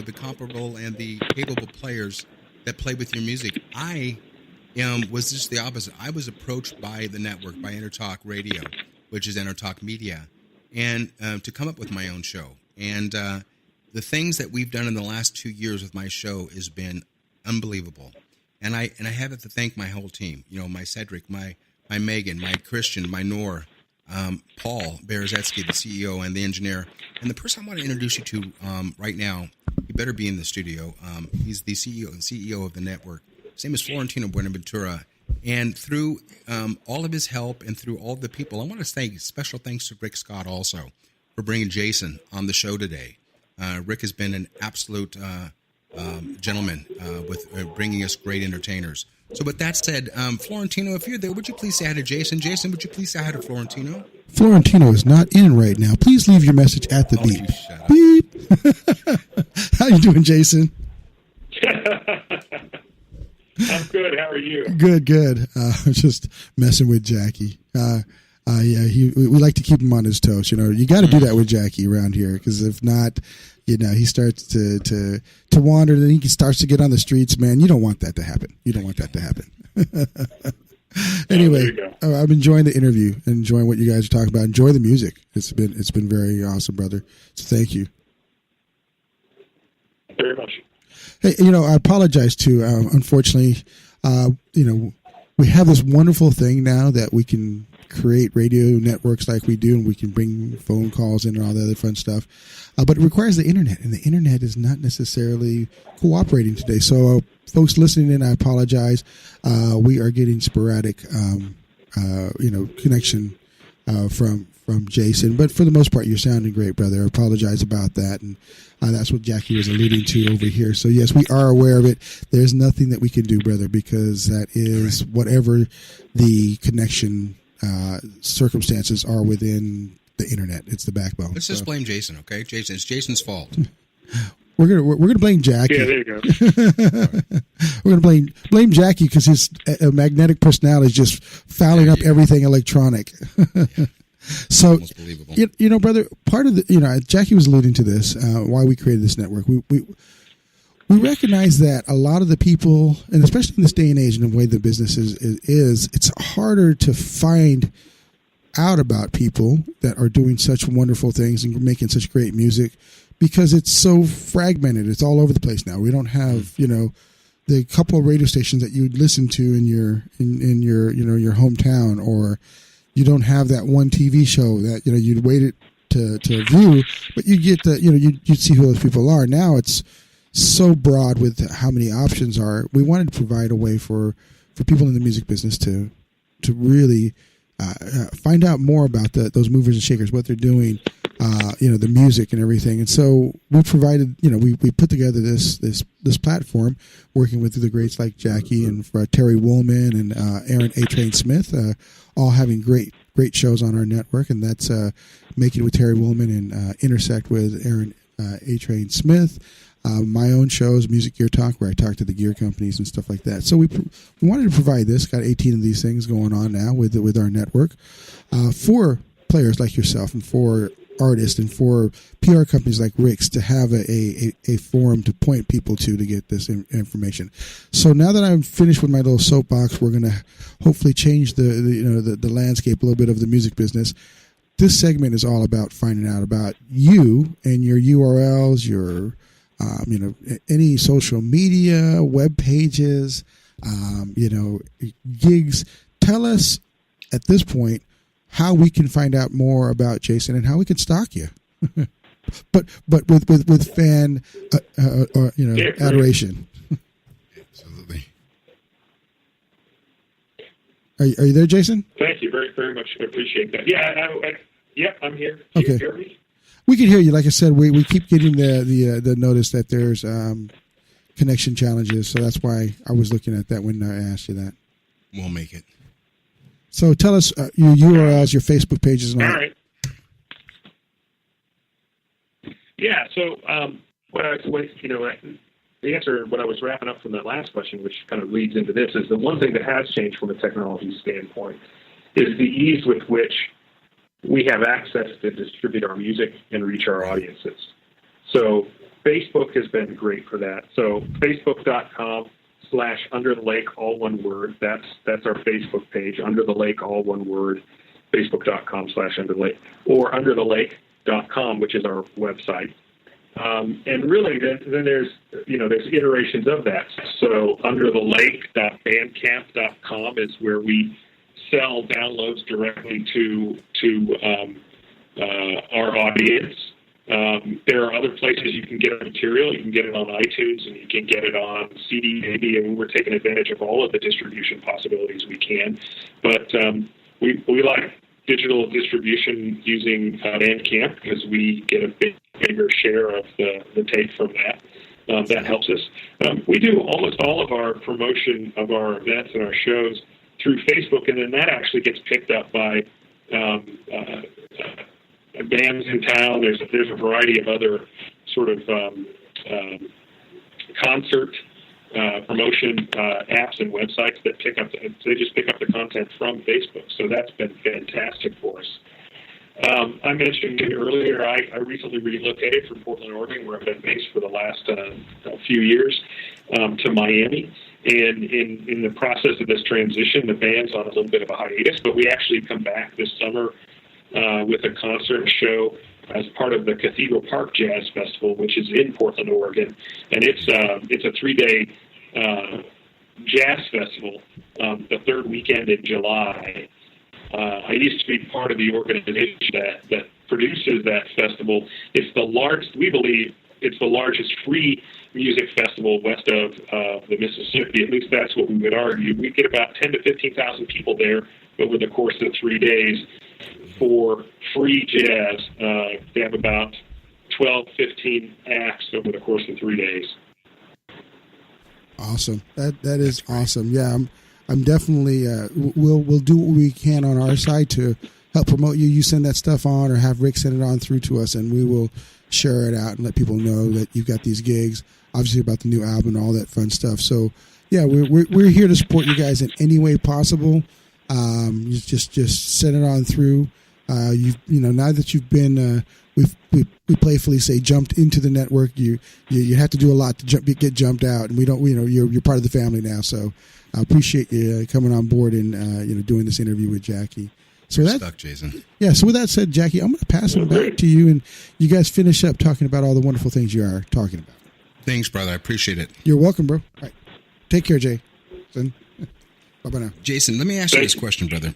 the comparable and the capable players that play with your music. I was just the opposite. I was approached by the network, by Intertalk Radio, which is Intertalk Media, and to come up with my own show. And the things that we've done in the last 2 years with my show has been unbelievable. And I have to thank my whole team. My Cedric, my Megan, my Christian, my Nor, Paul Berezetsky, the CEO and the engineer. And the person I want to introduce you to right now, he better be in the studio. He's the CEO of the network. His name is Florentino Buenaventura. And through all of his help and through all the people, I want to say special thanks to Rick Scott also for bringing Jayson on the show today. Rick has been an absolute gentleman with bringing us great entertainers. So with that said, Florentino, if you're there, would you please say hi to Jayson? Jayson, would you please say hi to Florentino? Florentino is not in right now. Please leave your message at the beep. Beep. How you doing, Jayson? I'm good. How are you? Good. I'm just messing with Jackie. We like to keep him on his toes. You got to do that with Jackie around here, because if not, he starts to wander. Then he starts to get on the streets. Man, you don't want that to happen. Anyway, I'm enjoying the interview and enjoying what you guys are talking about. Enjoy the music. It's been very awesome, brother. So thank you very much. Hey, I apologize too. Unfortunately, we have this wonderful thing now that we can create radio networks like we do, and we can bring phone calls in and all the other fun stuff. But it requires the internet, and the internet is not necessarily cooperating today. So, folks listening in, I apologize. We are getting sporadic, connection from Jayson. But for the most part, you're sounding great, brother. I apologize about that, and that's what Jackie was alluding to over here. So, yes, we are aware of it. There's nothing that we can do, brother, because that is whatever the connection circumstances are within the internet. It's the backbone. Let's just blame Jayson, okay? It's Jayson's fault. We're gonna blame Jackie. Yeah, there you go. We're gonna blame Jackie because his magnetic personality is just fouling up everything electronic. So, brother, part of the Jackie was alluding to this. Why we created this network. We recognize that a lot of the people, and especially in this day and age and the way the business is, it's harder to find out about people that are doing such wonderful things and making such great music, because it's so fragmented. It's all over the place now. We don't have, the couple of radio stations that you'd listen to in your your hometown, or you don't have that one TV show that you'd wait it to view, but you get you'd see who those people are. Now it's so broad with how many options are. We wanted to provide a way for people in the music business to really find out more about those movers and shakers, what they're doing, the music and everything. And so we provided, we put together this platform, working with the greats like Jackie and Terry Woolman and Aaron A-Train Smith, all having great shows on our network. And that's Making It with Terry Woolman and Intersect with Aaron A-Train Smith. My own shows, Music Gear Talk, where I talk to the gear companies and stuff like that. So we wanted to provide this. Got 18 of these things going on now with our network for players like yourself and for artists and for PR companies like Rick's to have a forum to point people to get this information. So now that I'm finished with my little soapbox, we're going to hopefully change the landscape a little bit of the music business. This segment is all about finding out about you and your URLs, your any social media, web pages, gigs. Tell us at this point how we can find out more about Jayson and how we can stalk you, but with fan adoration. Absolutely. Are you there, Jayson? Thank you very, very much. I appreciate that. Yeah, I'm here. Can Okay. you hear me? We can hear you. Like I said, we keep getting the notice that there's connection challenges, so that's why I was looking at that when I asked you that. We'll make it. So tell us your URLs, your Facebook pages, and all All that. right. Yeah. So, the answer when I was wrapping up from that last question, which kind of leads into this, is the one thing that has changed from a technology standpoint is the ease with which we have access to distribute our music and reach our audiences. So Facebook has been great for that. So Facebook.com/Under the Lake, all one word. That's our Facebook page, Under the Lake, all one word. Facebook.com/Under the Lake, or underthelake.com, which is our website. And really, then there's iterations of that. So underthelake.bandcamp.com is where we sell downloads directly to our audience. There are other places you can get our material. You can get it on iTunes, and you can get it on CD, maybe, and we're taking advantage of all of the distribution possibilities we can. But we like digital distribution using Bandcamp because we get a bigger share of the take from that. That helps us. We do almost all of our promotion of our events and our shows through Facebook, and then that actually gets picked up by bands in town. There's a variety of other sort of concert promotion apps and websites that they just pick up the content from Facebook. So that's been fantastic for us. I mentioned earlier, I recently relocated from Portland, Oregon, where I've been based for the last few years, to Miami. And in the process of this transition, the band's on a little bit of a hiatus, but we actually come back this summer with a concert show as part of the Cathedral Park Jazz Festival, which is in Portland, Oregon. And it's a 3-day jazz festival, the third weekend in July. I used to be part of the organization that produces that festival. We believe it's the largest free music festival west of the Mississippi. At least that's what we would argue. We get about 10 to 15,000 people there over the course of 3 days for free jazz. They have about 12, 15 acts over the course of 3 days. Awesome. That is awesome. Yeah, I'm definitely we'll do what we can on our side to help promote you. You send that stuff on, or have Rick send it on through to us, and we will share it out and let people know that you've got these gigs. Obviously, about the new album and all that fun stuff. So, yeah, we're here to support you guys in any way possible. You just send it on through. Now that you've been, we playfully say jumped into the network. You have to do a lot to get jumped out, and we don't. You're part of the family now. So I appreciate you coming on board and doing this interview with Jackie. So You're stuck, Jayson. Yeah. So with that said, Jackie, I'm going to pass it back to you, and you guys finish up talking about all the wonderful things you are talking about. Thanks, brother. I appreciate it. You're welcome, bro. All right. Take care, Jay. Bye-bye now. Jayson, let me ask you this question, brother.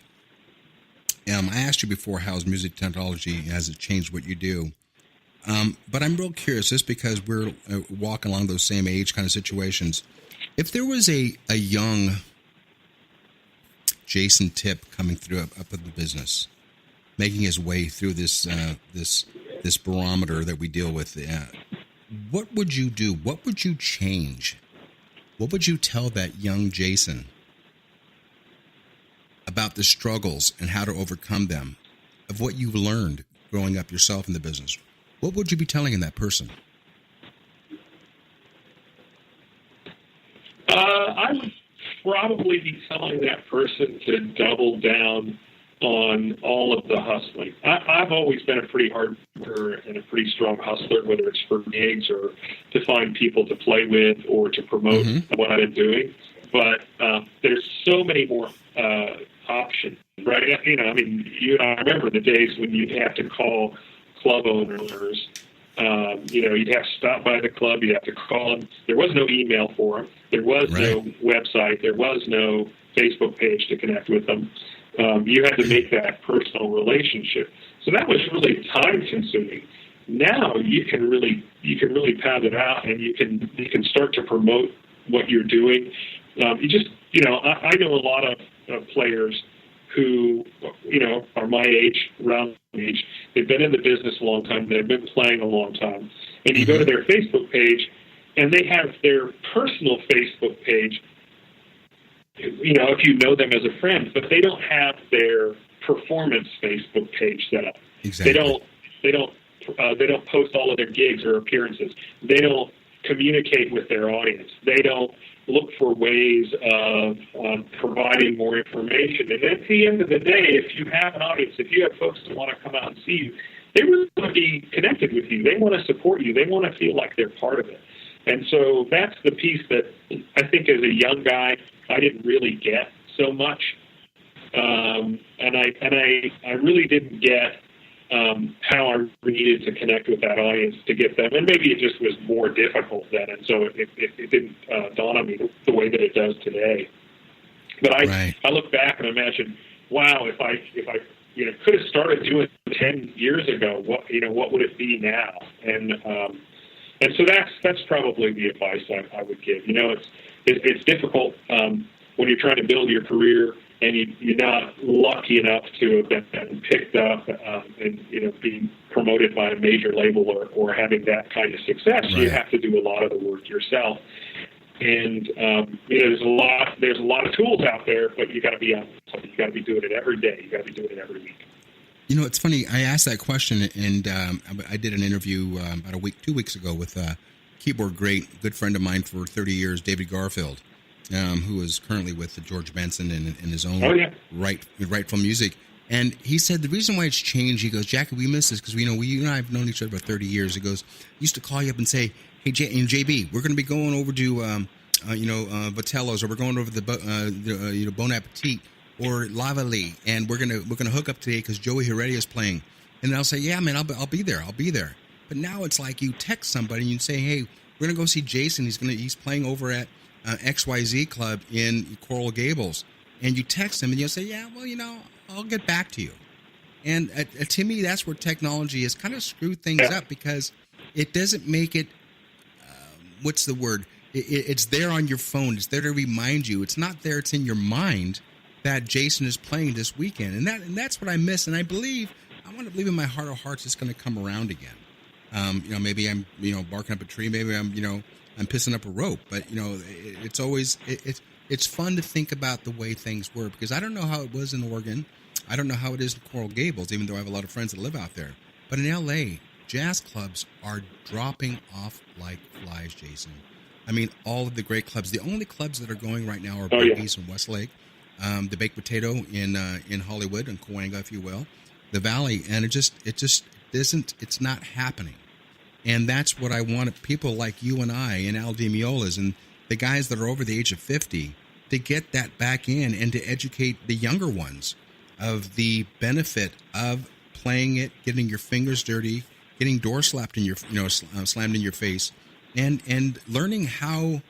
I asked you before, how's music technology, has it changed what you do? But I'm real curious, just because we're walking along those same age kind of situations. If there was a young Jayson Tipp coming through up in the business, making his way through this barometer that we deal with, what would you do? What would you change? What would you tell that young Jayson about the struggles and how to overcome them, of what you've learned growing up yourself in the business? What would you be telling that person? I would probably be telling that person to double down on all of the hustling. I've always been a pretty hard worker and a pretty strong hustler, whether it's for gigs or to find people to play with or to promote what I'm doing. But there's so many more options, right? You know, I mean, I remember the days when you'd have to call club owners. You know, you'd have to stop by the club. You'd have to call them. There was no email for them. There was no website. There was no Facebook page to connect with them. You had to make that personal relationship. So that was really time consuming. Now you can really pad it out, and you can start to promote what you're doing. I know a lot of players who, you know, are my age, around my age. They've been in the business a long time. They've been playing a long time. And you go to their Facebook page, and they have their personal Facebook page, you know, if you know them as a friend, but they don't have their performance Facebook page set up. Exactly. They don't post all of their gigs or appearances. They don't communicate with their audience. They don't look for ways of providing more information. And at the end of the day, if you have an audience, if you have folks that want to come out and see you, they really want to be connected with you. They want to support you. They want to feel like they're part of it. And so that's the piece that I think as a young guy, I didn't really get so much. And I really didn't get how I needed to connect with that audience to get them. And maybe it just was more difficult then, and so it didn't dawn on me the way that it does today. But I look back and imagine, wow, if I could have started doing it 10 years ago, what would it be now? And so that's probably the advice I would give. You know, it's difficult when you're trying to build your career and you're not lucky enough to have been picked up and, you know, being promoted by a major label or having that kind of success. Right. You have to do a lot of the work yourself. And there's a lot of tools out there, but you got to be on something. You got to be doing it every day. You got to be doing it every week. You know, it's funny. I asked that question, and I did an interview about 2 weeks ago with a keyboard great, good friend of mine for 30 years, David Garfield, who is currently with George Benson in his own rightful music. And he said the reason why it's changed, he goes, Jackie, we miss this because you and I have known each other about 30 years. He goes, I used to call you up and say, hey, JB, we're going to be going over to Vitello's, or we're going over the Bon Appetit or Lavalley, and we're gonna hook up today because Joey Heredia is playing. And then I'll say, yeah, man, I'll be there. But now it's like you text somebody and you say, hey, we're gonna go see Jayson. He's playing over at XYZ Club in Coral Gables, and you text him and you'll say, yeah, well, I'll get back to you. And to me, that's where technology has kind of screwed things up, because it doesn't make it. What's the word? It's there on your phone. It's there to remind you. It's not there. It's in your mind that Jayson is playing this weekend, and that's what I miss. And I want to believe in my heart of hearts it's going to come around again. Maybe I'm barking up a tree. Maybe I'm pissing up a rope. But it's always it's fun to think about the way things were, because I don't know how it was in Oregon. I don't know how it is in Coral Gables, even though I have a lot of friends that live out there. But in L.A., jazz clubs are dropping off like flies, Jayson. I mean, all of the great clubs. The only clubs that are going right now are Babies in Westlake, the Baked Potato in Hollywood and Cahuenga, if you will, the Valley, and it just isn't. It's not happening, and that's what I want people like you and I and Al Di Meola's and the guys that are over the age of 50 to get that back in and to educate the younger ones of the benefit of playing it, getting your fingers dirty, getting door slapped in your slammed in your face. And learning how,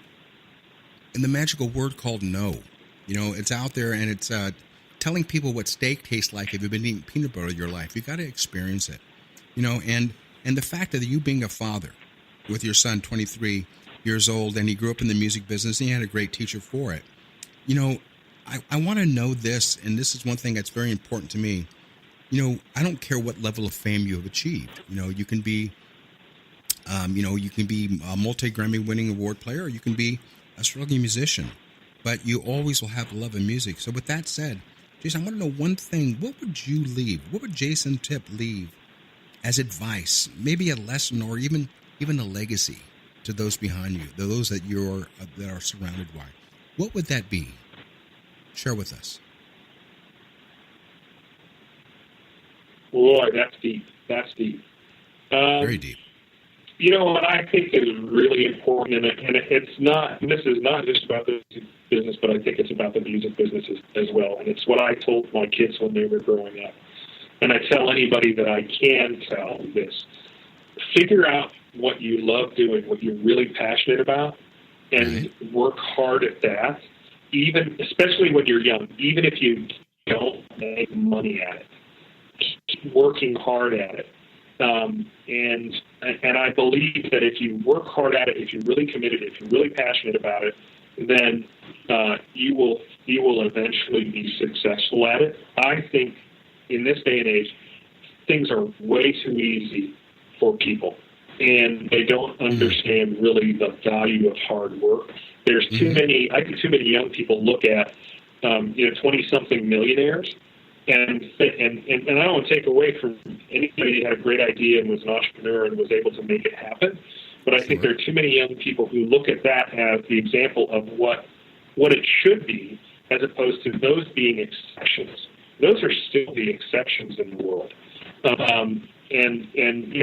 in the magical word called no, it's out there, and it's telling people what steak tastes like if you've been eating peanut butter your life. You've got to experience it, and the fact that you being a father with your son, 23 years old, and he grew up in the music business, and he had a great teacher for it. I want to know this, and this is one thing that's very important to me. I don't care what level of fame you have achieved. You can be you can be a multi-Grammy winning award player, or you can be a struggling musician, but you always will have the love of music. So with that said, Jayson, I want to know one thing. What would you leave? What would Jayson Tipp leave as advice, maybe a lesson, or even a legacy to those behind you, those that are surrounded by? What would that be? Share with us. Boy, that's deep. That's deep. Very deep. You know what I think is really important, and it's not. And this is not just about the business, but I think it's about the music business as well. And it's what I told my kids when they were growing up, and I tell anybody that I can tell this: figure out what you love doing, what you're really passionate about, and work hard at that. Especially when you're young, even if you don't make money at it, keep working hard at it. And I believe that if you work hard at it, if you're really committed, if you're really passionate about it, then you will eventually be successful at it. I think in this day and age, things are way too easy for people, and they don't understand really the value of hard work. There's too many. I think too many young people look at 20-something millionaires. And I don't want to take away from anybody who had a great idea and was an entrepreneur and was able to make it happen, but I think there are too many young people who look at that as the example of what it should be, as opposed to those being exceptions. Those are still the exceptions in the world. And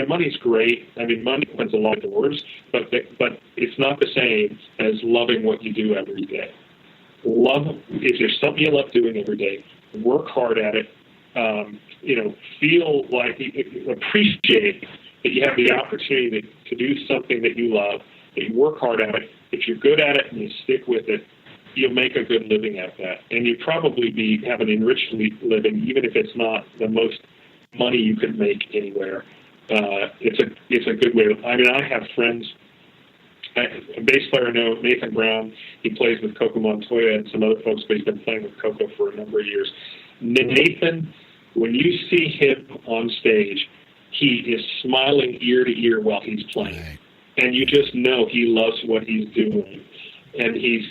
money's great. I mean, money opens a lot of doors, but it's not the same as loving what you do every day. If there's something you love doing every day, work hard at it. Feel like appreciate that you have the opportunity to do something that you love, that you work hard at it. If you're good at it and you stick with it, you'll make a good living at that. And you probably have an enriched living, even if it's not the most money you could make anywhere. It's a good way. I mean, I have friends. A bass player I know, Nathan Brown, he plays with Keiko Matsui and some other folks, but he's been playing with Keiko for a number of years. Nathan, when you see him on stage, he is smiling ear to ear while he's playing. Right. And you just know he loves what he's doing. And he's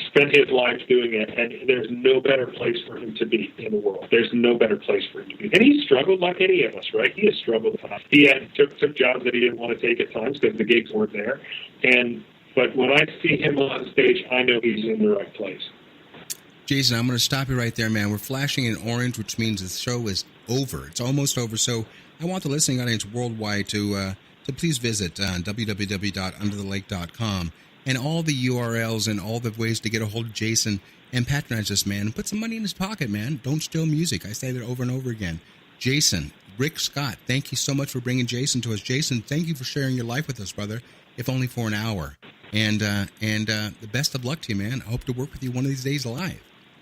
spent his life doing it, and there's no better place for him to be in the world. There's no better place for him to be. And he's struggled like any of us, right? He has struggled. He took jobs that he didn't want to take at times because the gigs weren't there. But when I see him on stage, I know he's in the right place. Jason, I'm going to stop you right there, man. We're flashing in orange, which means the show is over. It's almost over. So I want the listening audience worldwide to please visit www.underthelake.com. And all the URLs and all the ways to get a hold of Jason and patronize this man and put some money in his pocket, man. Don't steal music. I say that over and over again. Jason, Rick Scott, thank you so much for bringing Jason to us. Jason, thank you for sharing your life with us, brother, if only for an hour. And the best of luck to you, man. I hope to work with you one of these days live.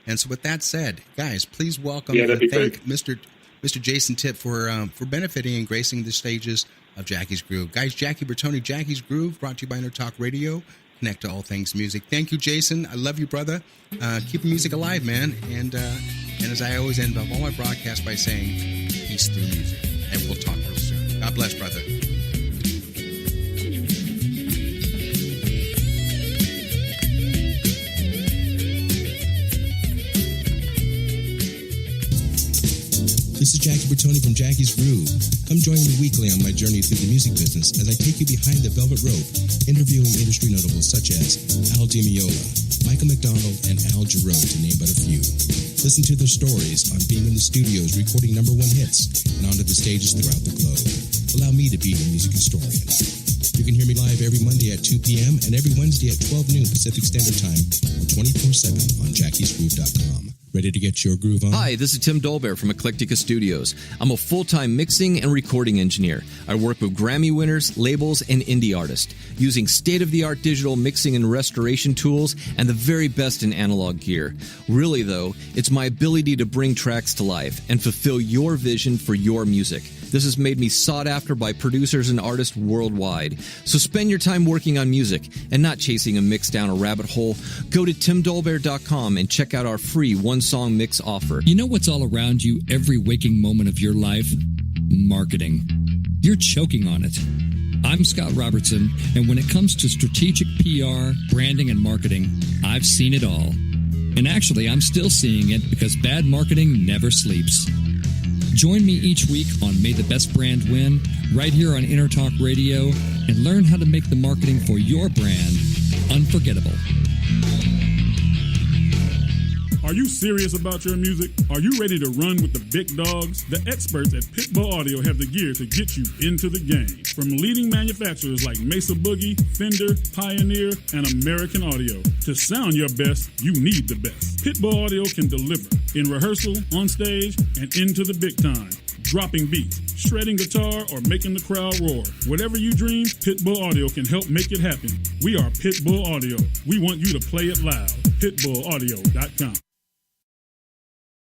And so with that said, guys, please welcome and thank Mr. Jayson Tipp for benefiting and gracing the stages of Jackie's Groove. Guys, Jackie Bertoni, Jackie's Groove, brought to you by Intertalk Radio. Connect to all things music. Thank you, Jason. I love you, brother. Keep the music alive, man. And as I always end all my broadcasts by saying, peace through music. And we'll talk real soon. God bless, brother. This is Jackie Bertoni from Jackie's Groove. Come join me weekly on my journey through the music business as I take you behind the velvet rope, interviewing industry notables such as Al Di Meola, Michael McDonald, and Al Jarreau, to name but a few. Listen to their stories on being in the studios recording #1 hits and onto the stages throughout the globe. Allow me to be your music historian. You can hear me live every Monday at 2 p.m. and every Wednesday at 12 noon Pacific Standard Time or 24/7 on jackiesgroove.com. Ready to get your groove on? Hi, this is Tim Dolbear from Eclectica Studios. I'm a full-time mixing and recording engineer. I work with Grammy winners, labels, and indie artists, using state-of-the-art digital mixing and restoration tools and the very best in analog gear. Really, though, it's my ability to bring tracks to life and fulfill your vision for your music. This has made me sought after by producers and artists worldwide. So spend your time working on music and not chasing a mix down a rabbit hole. Go to timdolbear.com and check out our free one-song mix offer. You know what's all around you every waking moment of your life? Marketing. You're choking on it. I'm Scott Robertson, and when it comes to strategic PR, branding, and marketing, I've seen it all. And actually, I'm still seeing it because bad marketing never sleeps. Join me each week on May the Best Brand Win, right here on Intertalk Radio, and learn how to make the marketing for your brand unforgettable. Are you serious about your music? Are you ready to run with the big dogs? The experts at Pitbull Audio have the gear to get you into the game. From leading manufacturers like Mesa Boogie, Fender, Pioneer, and American Audio. To sound your best, you need the best. Pitbull Audio can deliver in rehearsal, on stage, and into the big time. Dropping beats, shredding guitar, or making the crowd roar. Whatever you dream, Pitbull Audio can help make it happen. We are Pitbull Audio. We want you to play it loud. PitbullAudio.com.